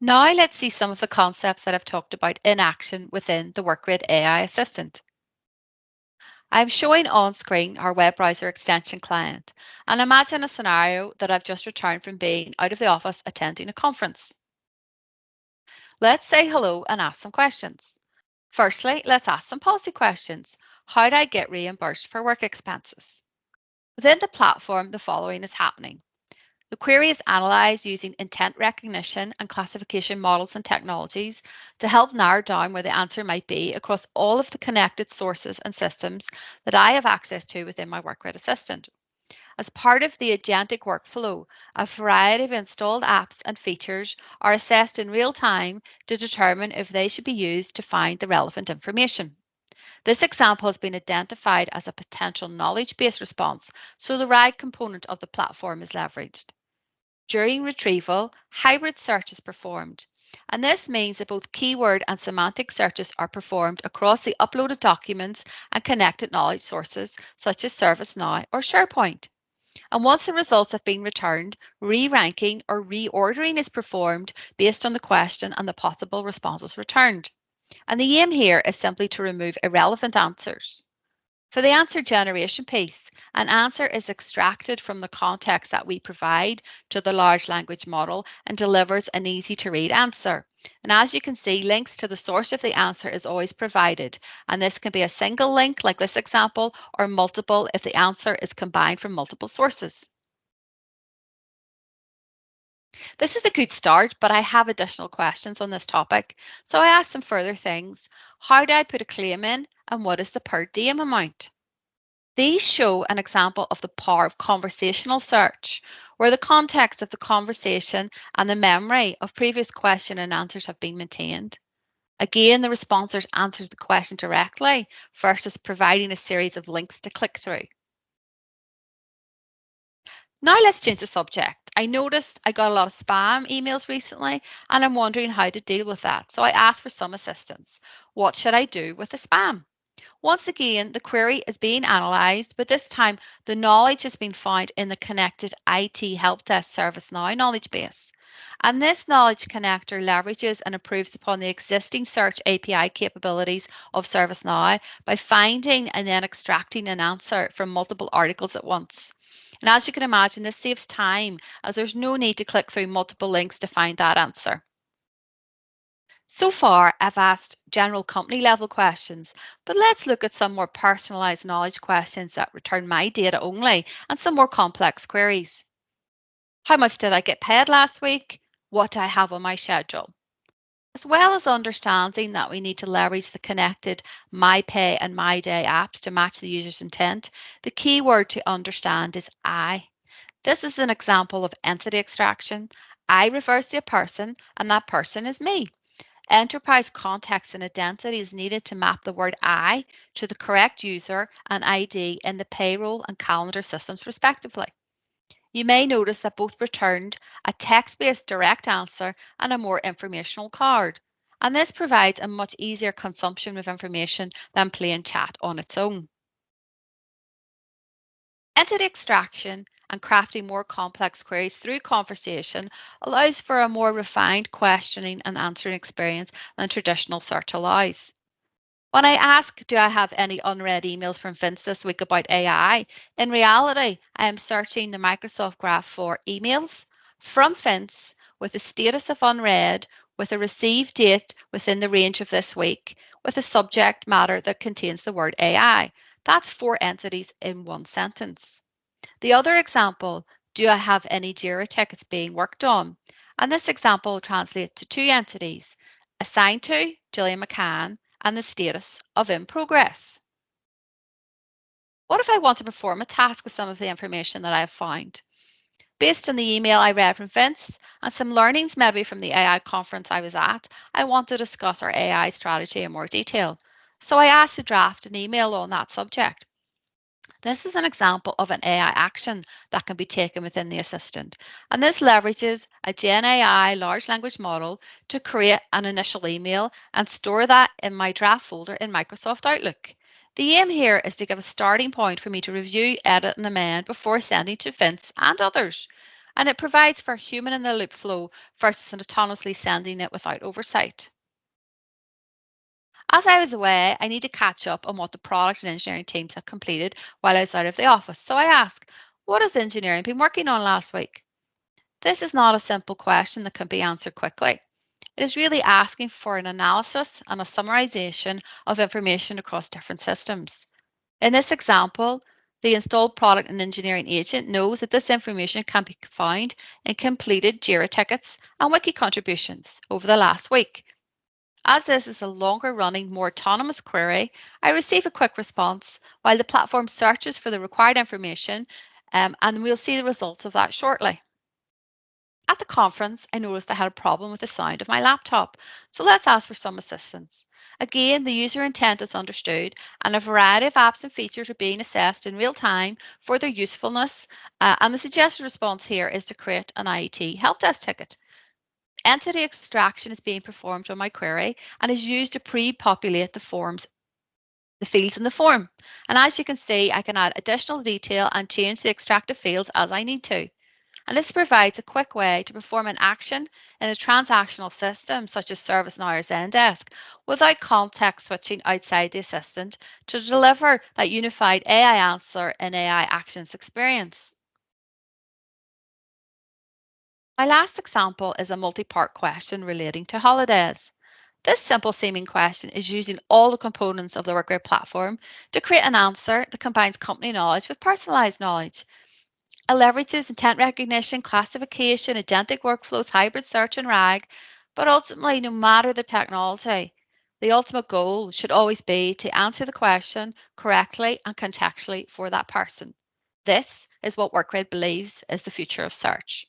Now let's see some of the concepts that I've talked about in action within the Workgrid AI Assistant. I'm showing on screen our web browser extension client, and imagine a scenario that I've just returned from being out of the office attending a conference. Let's say hello and ask some questions. Firstly, let's ask some policy questions. How do I get reimbursed for work expenses? Within the platform, the following is happening. The query is analysed using intent recognition and classification models and technologies to help narrow down where the answer might be across all of the connected sources and systems that I have access to within my Workgrid Assistant. As part of the agentic workflow, a variety of installed apps and features are assessed in real time to determine if they should be used to find the relevant information. This example has been identified as a potential knowledge-based response, so the RAG component of the platform is leveraged. During retrieval, hybrid search is performed, and this means that both keyword and semantic searches are performed across the uploaded documents and connected knowledge sources such as ServiceNow or SharePoint. And once the results have been returned, re-ranking or reordering is performed based on the question and the possible responses returned. And the aim here is simply to remove irrelevant answers. For the answer generation piece, an answer is extracted from the context that we provide to the large language model and delivers an easy to read answer. And as you can see, links to the source of the answer is always provided. And this can be a single link like this example or multiple if the answer is combined from multiple sources. This is a good start, but I have additional questions on this topic. So I asked some further things. How do I put a claim in and what is the per diem amount? These show an example of the power of conversational search, where the context of the conversation and the memory of previous question and answers have been maintained. Again, the responder answers the question directly versus providing a series of links to click through. Now let's change the subject. I noticed I got a lot of spam emails recently and I'm wondering how to deal with that. So I asked for some assistance. What should I do with the spam? Once again, the query is being analysed, but this time the knowledge has been found in the connected IT help desk ServiceNow knowledge base. And this knowledge connector leverages and improves upon the existing search API capabilities of ServiceNow by finding and then extracting an answer from multiple articles at once. And as you can imagine, this saves time as there's no need to click through multiple links to find that answer. So far, I've asked general company level questions, but let's look at some more personalized knowledge questions that return my data only and some more complex queries. How much did I get paid last week? What do I have on my schedule? As well as understanding that we need to leverage the connected My Pay and My Day apps to match the user's intent, the key word to understand is I. This is an example of entity extraction. I refers to a person, and that person is me. Enterprise context and identity is needed to map the word I to the correct user and ID in the payroll and calendar systems, respectively. You may notice that both returned a text-based direct answer and a more informational card. And this provides a much easier consumption of information than plain chat on its own. Entity extraction and crafting more complex queries through conversation allows for a more refined questioning and answering experience than traditional search allows. When I ask, do I have any unread emails from Vince this week about AI? In reality, I am searching the Microsoft Graph for emails from Vince with a status of unread, with a received date within the range of this week, with a subject matter that contains the word AI. That's 4 entities in one sentence. The other example, do I have any JIRA tickets being worked on? And this example translates to 2 entities, assigned to Gillian McCann and the status of in progress. What if I want to perform a task with some of the information that I have found? Based on the email I read from Vince and some learnings maybe from the AI conference I was at, I want to discuss our AI strategy in more detail. So I asked to draft an email on that subject. This is an example of an AI action that can be taken within the assistant. And this leverages a Gen AI large language model to create an initial email and store that in my draft folder in Microsoft Outlook. The aim here is to give a starting point for me to review, edit, and amend before sending to Vince and others. and it provides for a human-in-the-loop flow versus autonomously sending it without oversight. As I was away, I need to catch up on what the product and engineering teams have completed while I was out of the office. So I ask, what has engineering been working on last week? This is not a simple question that can be answered quickly. It is really asking for an analysis and a summarization of information across different systems. In this example, the installed product and engineering agent knows that this information can be found in completed JIRA tickets and wiki contributions over the last week. As this is a longer running, more autonomous query, I receive a quick response while the platform searches for the required information, and we'll see the results of that shortly. At the conference, I noticed I had a problem with the sound of my laptop, so let's ask for some assistance. Again, the user intent is understood, and a variety of apps and features are being assessed in real time for their usefulness, and the suggested response here is to create an IET help desk ticket. Entity extraction is being performed on my query and is used to pre-populate the fields in the form. And as you can see, I can add additional detail and change the extracted fields as I need to. And this provides a quick way to perform an action in a transactional system such as ServiceNow or Zendesk without context switching outside the assistant to deliver that unified AI answer and AI actions experience. My last example is a multi-part question relating to holidays. This simple seeming question is using all the components of the Workgrid platform to create an answer that combines company knowledge with personalized knowledge. It leverages intent recognition, classification, agentic workflows, hybrid search, and RAG. But ultimately, no matter the technology, the ultimate goal should always be to answer the question correctly and contextually for that person. This is what Workgrid believes is the future of search.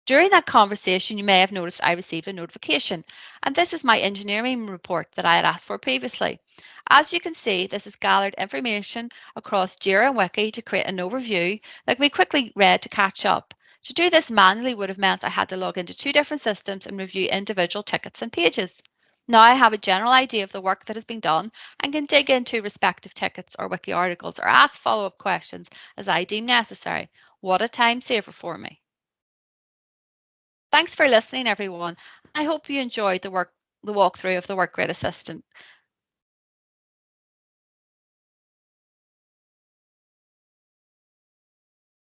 During that conversation, you may have noticed I received a notification, and this is my engineering report that I had asked for previously. As you can see, this has gathered information across Jira and Wiki to create an overview that can be quickly read to catch up. To do this manually would have meant I had to log into two different systems and review individual tickets and pages. Now I have a general idea of the work that has been done and can dig into respective tickets or wiki articles or ask follow-up questions as I deem necessary. What a time saver for me. Thanks for listening, everyone. I hope you enjoyed the walkthrough of the Workgrid Assistant.